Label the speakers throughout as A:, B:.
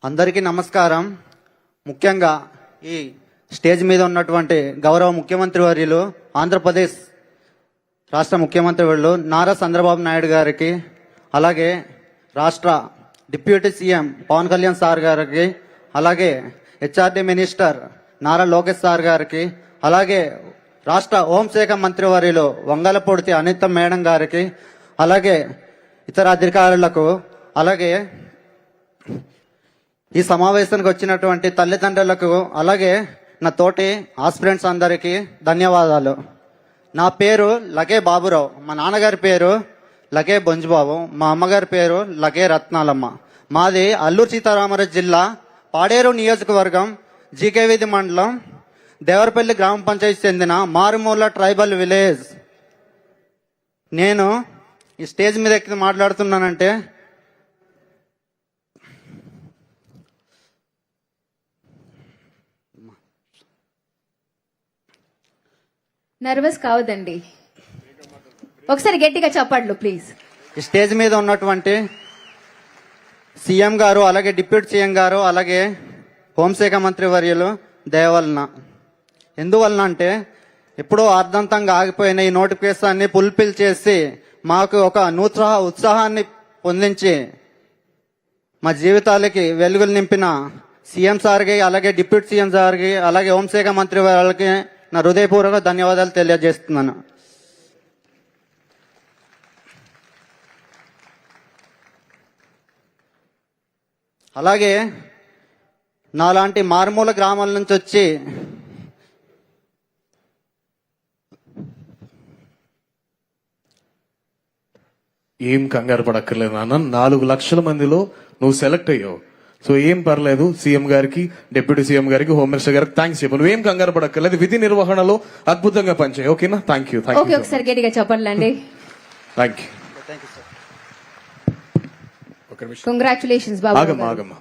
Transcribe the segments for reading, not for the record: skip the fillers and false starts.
A: అందరికీ నమస్కారం. ముఖ్యంగా ఈ స్టేజ్ మీద ఉన్నటువంటి గౌరవ ముఖ్యమంత్రి వర్యులు, ఆంధ్రప్రదేశ్ రాష్ట్ర ముఖ్యమంత్రి వర్యులు నారా చంద్రబాబు నాయుడు గారికి, అలాగే రాష్ట్ర deputy CM Pawan Kalyan sir గారికి, అలాగే HRD minister Nara Lokesh sir గారికి, అలాగే రాష్ట్ర హోంశాఖ మంత్రి వర్యులు వంగలపూడి అనిత మేడం గారికి, అలాగే ఇతర అధికారులకు, అలాగే ఈ సమావేశానికి వచ్చినటువంటి తల్లిదండ్రులకు, అలాగే నా తోటి ఆస్పిరెంట్స్ అందరికీ ధన్యవాదాలు. నా పేరు లగే బాబురావు. మా నాన్నగారి పేరు లగే బొంజుబాబు, మా అమ్మగారి పేరు లగే రత్నాలమ్మ. మాది అల్లూరు సీతారామరాజు జిల్లా పాడేరు నియోజకవర్గం జీకేవీధి మండలం దేవరపల్లి గ్రామ పంచాయతీ చెందిన మారుమూల ట్రైబల్ విలేజ్. నేను ఈ స్టేజ్ మీద ఎక్కి మాట్లాడుతున్నానంటే
B: నర్వస్ కావద్దండి, ఒకసారి గట్టిగా చెప్పండి ప్లీజ్.
A: ఈ స్టేజ్ మీద ఉన్నటువంటి సీఎం గారు, అలాగే డిప్యూటీ సీఎం గారు, అలాగే హోంశాఖ మంత్రి వర్యులు దయవలన. ఎందువలన అంటే ఎప్పుడో అర్ధంతంగా ఆగిపోయిన ఈ నోటిఫికేషన్ని ఫుల్ఫిల్ చేసి మాకు ఒక ఉత్సాహాన్ని పొందించి మా జీవితాలకి వెలుగులు నింపిన సీఎం సార్కి, అలాగే డిప్యూటీ సీఎం సార్కి, అలాగే హోంశాఖ మంత్రి వాళ్ళకి నా హృదయపూర్వక ధన్యవాదాలు తెలియజేస్తున్నాను. అలాగే నాలాంటి మారుమూల గ్రామాల నుంచి వచ్చి
C: ఏం కంగారు పడక్కర్లేదు నాన్న. 4 లక్షల మందిలో నువ్వు సెలెక్ట్ అయ్యావు. సో ఏం పర్లేదు. సీఎం గారికి, డిప్యూటీ సీఎం గారికి, హోమ్ మినిస్టర్ గారికి థ్యాంక్స్ చెప్పు. నువ్వేం కంగారు పడక్కర్లేదు. విధి నిర్వహణలో అద్భుతంగా పనిచేయి. ఓకేనా? Thank you.
B: ఓకే, ఒకసారి గట్టిగా చెప్పండి.
C: Thank you.
B: కంగ్రాచులేషన్స్ బాబు.
C: ఆగమ్మా.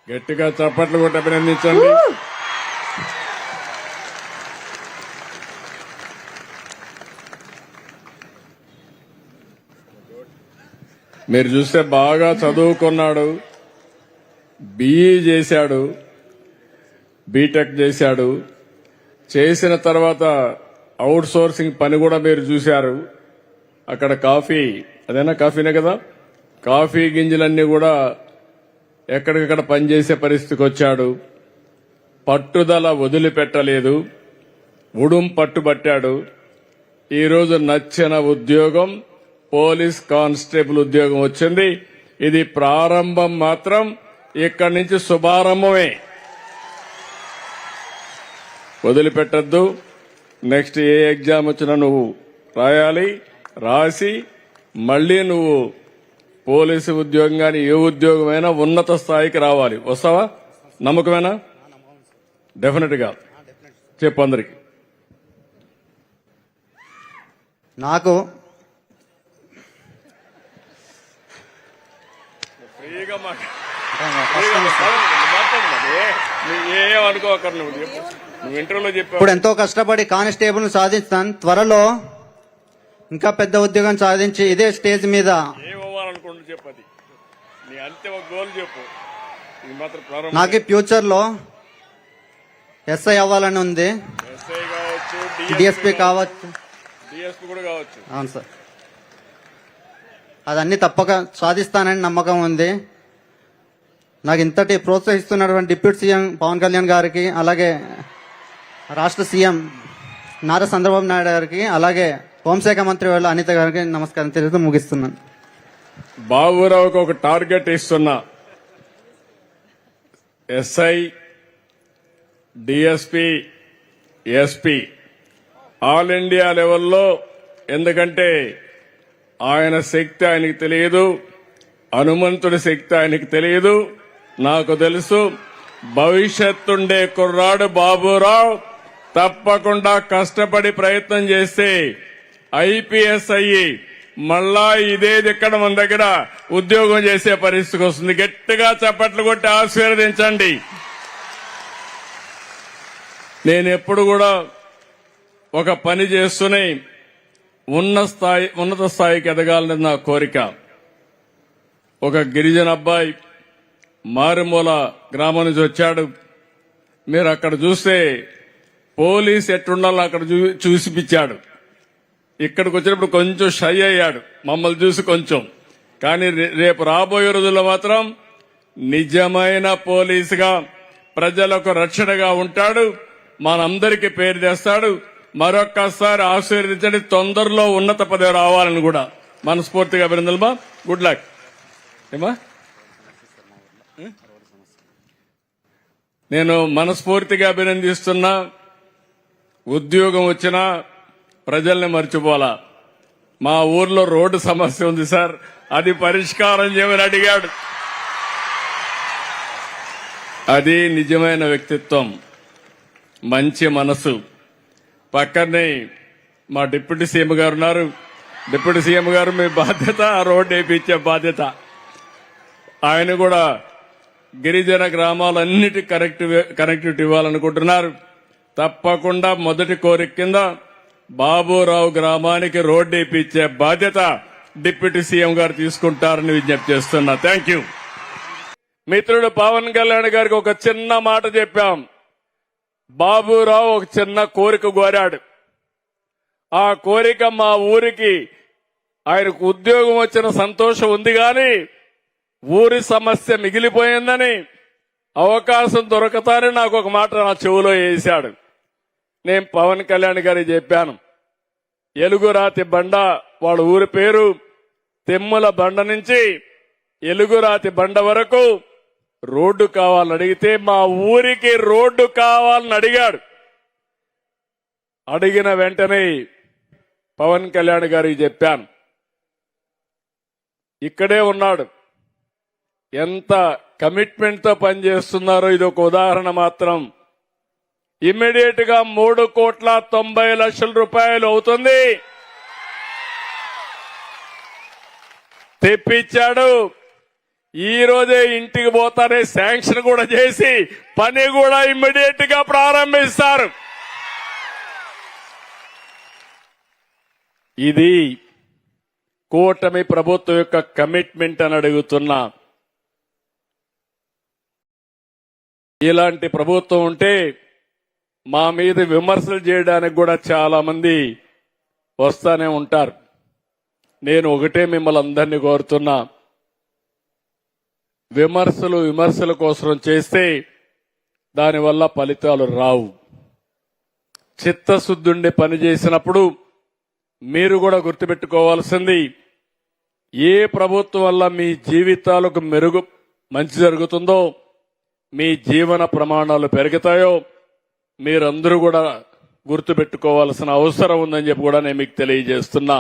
D: గట్టిగా చప్పట్లు కొట్టి అభినందించండి. మీరు చూస్తే బాగా చదువుకున్నాడు, బిఈ చేశాడు, బీటెక్ చేశాడు. చేసిన తర్వాత అవుట్ సోర్సింగ్ పని కూడా మీరు చూశారు. అక్కడ కాఫీ, అదేనా కాఫీనే కదా, కాఫీ గింజలన్నీ కూడా ఎక్కడికక్కడ పనిచేసే పరిస్థితికి వచ్చాడు. పట్టుదల వదిలిపెట్టలేదు, ఉడుం పట్టుబట్టాడు. ఈరోజు నచ్చిన ఉద్యోగం పోలీస్ కానిస్టేబుల్ ఉద్యోగం వచ్చింది. ఇది ప్రారంభం మాత్రం, ఇక్కడి నుంచి శుభారంభమే. వదిలిపెట్టద్దు. నెక్స్ట్ ఏ ఎగ్జామ్ వచ్చినా నువ్వు రాయాలి, రాసి మళ్లీ నువ్వు పోలీసు ఉద్యోగం కానీ ఏ ఉద్యోగమైనా ఉన్నత స్థాయికి రావాలి. వస్తావా? నమ్మకమేనా? డెఫినెట్ గా చెప్పు అందరికి.
A: నాకు ఇప్పుడు ఎంతో కష్టపడి కానిస్టేబుల్ సాధిస్తాను. త్వరలో ఇంకా పెద్ద ఉద్యోగం సాధించి ఇదే స్టేజ్ మీద
D: చెప్పది నీ అంతిమ గోల్ చెప్పు.
A: నాకు ఫ్యూచర్ లో ఎస్ఐ అవ్వాలని ఉంది.
D: ఎస్ఐ కావచ్చు,
A: డిఎస్పీ కావచ్చు,
D: డిఎస్పీ కూడా కావచ్చు.
A: అవును సార్, అదన్నీ తప్పక సాధిస్తానని నమ్మకం ఉంది. నాకు ఇంతటి ప్రోత్సహిస్తున్నటువంటి డిప్యూటీ సీఎం పవన్ కళ్యాణ్ గారికి, అలాగే రాష్ట్ర సీఎం నారా చంద్రబాబు నాయుడు గారికి, అలాగే హోంశాఖ మంత్రి వాళ్ళ అనిత గారికి నమస్కారం తెలుస్తూ ముగిస్తున్నాను.
D: బాబురావుకి ఒక టార్గెట్ ఇస్తున్నా. SI, DSP, SP all India లెవెల్లో. ఎందుకంటే ఆయన శక్తి ఆయనకి తెలియదు, హనుమంతుడి శక్తి ఆయనకి తెలియదు. నాకు తెలుసు. భవిష్యత్తుండే కుర్రాడు బాబురావు తప్పకుండా కష్టపడి ప్రయత్నం చేస్తే ఐపీఎస్ అయ్యి మళ్ళా ఇదే ఇక్కడ మన దగ్గర ఉద్యోగం చేసే పరిస్థితికి వస్తుంది. గట్టిగా చప్పట్లు కొట్టి ఆశీర్వదించండి. నేను ఎప్పుడు కూడా ఒక పని చేస్తూనే ఉన్నత స్థాయికి ఎదగాలని నా కోరిక. ఒక గిరిజన అబ్బాయి మారుమూల గ్రామం నుంచి వచ్చాడు. మీరు అక్కడ చూస్తే పోలీస్ ఎట్లుండాలో అక్కడ చూసిపించాడు. ఇక్కడికి వచ్చినప్పుడు కొంచెం షై అయ్యాడు మమ్మల్ని చూసి కొంచెం. కానీ రేపు రాబోయే రోజుల్లో మాత్రం నిజమైన పోలీసుగా ప్రజలకు రక్షణగా ఉంటాడు. మనందరికీ పేరు తెస్తాడు. మరొక్కసారి ఆశీర్వదించండి. తొందరలో ఉన్నత పదవి రావాలని కూడా మనస్ఫూర్తిగా అభినందనలు. Good luck. ఏమా నేను మనస్ఫూర్తిగా అభినందిస్తున్నా. ఉద్యోగం వచ్చినా ప్రజల్ని మర్చిపోలా. మా ఊర్లో రోడ్డు సమస్య ఉంది సార్, అది పరిష్కారం చేయమని అడిగాడు. అది నిజమైన వ్యక్తిత్వం, మంచి మనసు. పక్కనే మా డిప్యూటీ సీఎం గారు ఉన్నారు. డిప్యూటీ సీఎం గారు మీ బాధ్యత ఆ రోడ్డు వేయించే బాధ్యత. ఆయన కూడా గిరిజన గ్రామాలన్నిటి కనెక్టివిటీ ఇవ్వాలనుకుంటున్నారు. తప్పకుండా మొదటి కోరిక కింద బాబురావు గ్రామానికి రోడ్డు వేయించే బాధ్యత డిప్యూటీ సీఎం గారు తీసుకుంటారని విజ్ఞప్తి చేస్తున్నా. Thank you. మిత్రుడు పవన్ కళ్యాణ్ గారికి ఒక చిన్న మాట చెప్పాం. బాబురావు ఒక చిన్న కోరిక కోరాడు. ఆ కోరిక మా ఊరికి ఆయనకు ఉద్యోగం వచ్చిన సంతోషం ఉంది గాని ఊరి సమస్య మిగిలిపోయిందని, అవకాశం దొరకతానే నాకు ఒక మాట నా చెవులో వేశాడు. నేను పవన్ కళ్యాణ్ గారికి చెప్పాను, ఎలుగురాతి బండ వాళ్ళ ఊరి పేరు, తెమ్ముల బండ నుంచి ఎలుగురాతి బండ వరకు రోడ్డు కావాలని అడిగితే మా ఊరికి రోడ్డు కావాలని అడిగాడు. అడిగిన వెంటనే పవన్ కళ్యాణ్ గారికి చెప్పాను. ఇక్కడే ఉన్నాడు. ఎంత కమిట్మెంట్ తో పనిచేస్తున్నారో ఇది ఒక ఉదాహరణ మాత్రం. ఇమ్మీడియట్ గా 3,90,00,000 అవుతుంది. తెప్పించాడు. ఈ రోజే ఇంటికి పోతానే శాంక్షన్ కూడా చేసి పని కూడా ఇమ్మీడియట్ గా ప్రారంభిస్తారు. ఇది కూటమి ప్రభుత్వం యొక్క కమిట్మెంట్ అని అడుగుతున్నా. ఇలాంటి ప్రభుత్వం ఉంటే మా మీద విమర్శలు చేయడానికి కూడా చాలా మంది వస్తానే ఉంటారు. నేను ఒకటే మిమ్మల్ని అందరినీ కోరుతున్నా, విమర్శల కోసం చేస్తే దానివల్ల ఫలితాలు రావు. చిత్తశుద్ధుండి పనిచేసినప్పుడు మీరు కూడా గుర్తుపెట్టుకోవాల్సింది, ఏ ప్రభుత్వం వల్ల మీ జీవితాలకు మంచి జరుగుతుందో, మీ జీవన ప్రమాణాలు పెరుగుతాయో మీరందరూ కూడా గుర్తుపెట్టుకోవాల్సిన అవసరం ఉందని చెప్పి కూడా నేను మీకు తెలియజేస్తున్నా.